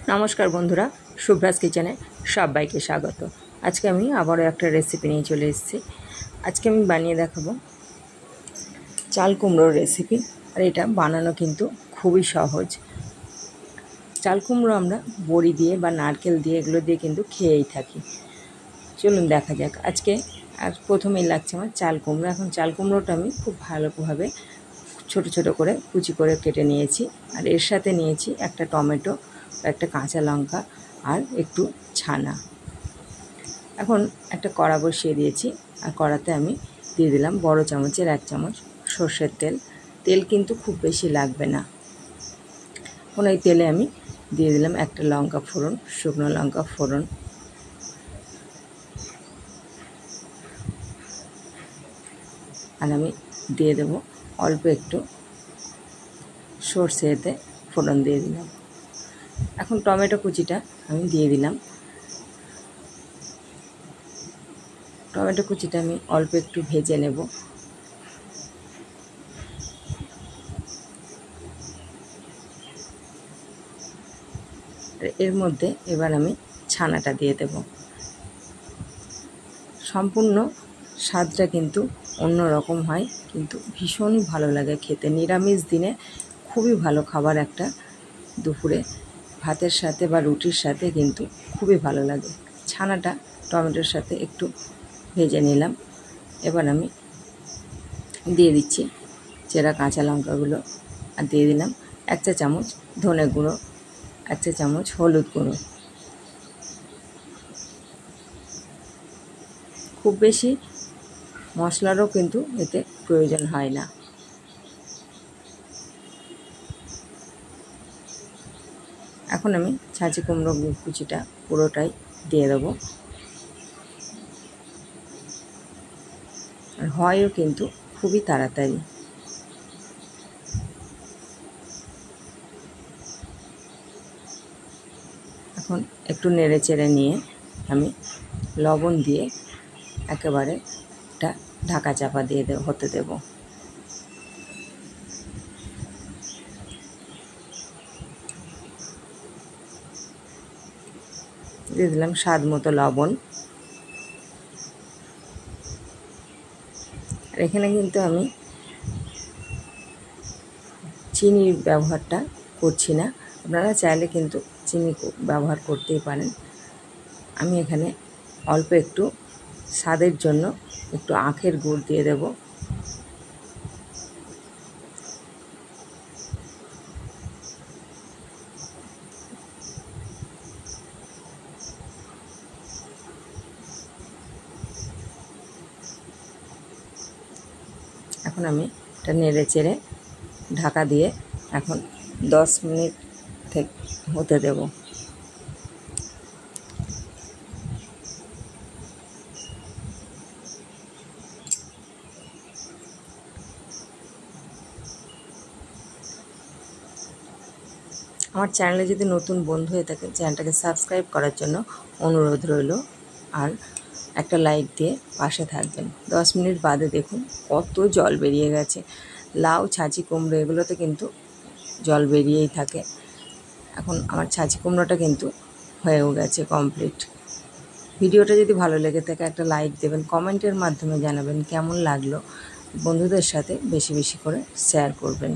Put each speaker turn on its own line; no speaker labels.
নমস্কার বন্ধুরা, শুভ্রাজ কিচেনে সবাইকে স্বাগত। আজকে আমি আবারও একটা রেসিপি নিয়ে চলে এসেছি। আজকে আমি বানিয়ে দেখাবো চাল কুমড়োর রেসিপি। আর এটা বানানো কিন্তু খুবই সহজ। চাল কুমড়ো আমরা বড়ি দিয়ে বা নারকেল দিয়ে এগুলো দিয়ে কিন্তু খেয়েই থাকি। চলুন দেখা যাক। আজকে আর প্রথমেই লাগছে আমার চাল কুমড়ো। এখন চাল কুমড়োটা আমি খুব ভালোভাবে ছোট ছোট করে কুচি করে কেটে নিয়েছি। আর এর সাথে নিয়েছি একটা টমেটো, একটা কাঁচা লঙ্কা আর একটু ছানা। এখন একটা কড়া বসিয়ে দিয়েছি। আর কড়াতে আমি দিয়ে দিলাম বড় চামচের 1 চামচ সর্ষের তেল। তেল কিন্তু খুব বেশি লাগবে না। এখন এই তেলে আমি দিয়ে দিলাম একটা লঙ্কা ফোড়ন, শুকনো লঙ্কা ফোড়ন। আর আমি দিয়ে দেবো অল্প একটু সর্ষেতে ফোড়ন দিয়ে দিলাম। এখন টমেটো কুচিটা আমি দিয়ে দিলাম। টমেটো কুচিটা আমি অল্প একটু ভেজে নেব। এর মধ্যে এবার আমি ছানাটা দিয়ে দেব। সম্পূর্ণ স্বাদটা কিন্তু অন্য রকম হয়, কিন্তু ভীষণই ভালো লাগে খেতে। নিরামিষ দিনে খুবই ভালো খাবার একটা, দুপুরে ভাতের সাথে বা রুটির সাথে কিন্তু খুবই ভালো লাগে। ছানাটা টমেটোর সাথে একটু ভেজে নিলাম। এবার আমি দিয়ে দিচ্ছি চেরা কাঁচা লঙ্কাগুলো। আর দিয়ে দিলাম 1 চা চামচ ধনে গুঁড়ো, 1 চা চামচ হলুদ গুঁড়ো। খুব বেশি মশলারও কিন্তু এতে প্রয়োজন হয় না। এখন আমি ছাঁচি কুমড়ো কুচিটা পুরোটাই দিয়ে দেবো। আর হয়ও কিন্তু খুবই তাড়াতাড়ি। এখন একটু নেড়ে চেড়ে নিয়ে আমি লবণ দিয়ে একেবারে একটা ঢাকা চাপা দিয়ে হতে দেব। দিয়ে দিলাম স্বাদ মতো লবণ। আর এখানে কিন্তু আমি চিনির ব্যবহারটা করছি না। আপনারা চাইলে কিন্তু চিনি ব্যবহার করতেই পারেন। আমি এখানে অল্প একটু স্বাদের জন্য একটু আখের গুড় দিয়ে দেব। এখন আমি এটা নেড়ে চেড়ে ঢাকা দিয়ে এখন 10 মিনিট থেকে হতে দেব। আমার চ্যানেলে যদি নতুন বন্ধু হয়ে থাকে, চ্যানেলটাকে সাবস্ক্রাইব করার জন্য অনুরোধ রইল। আর একটা লাইক দিয়ে পাশে থাকবেন। 10 মিনিট বাদে দেখুন কত জল বেরিয়ে গেছে। লাউ, ছাঁচি কুমড়ো এগুলোতে কিন্তু জল বেরিয়েই থাকে। এখন আমার ছাঁচি কুমড়োটা কিন্তু হয়েও গেছে কমপ্লিট। ভিডিওটা যদি ভালো লেগে থাকে একটা লাইক দেবেন, কমেন্টের মাধ্যমে জানাবেন কেমন লাগলো। বন্ধুদের সাথে বেশি বেশি করে শেয়ার করবেন।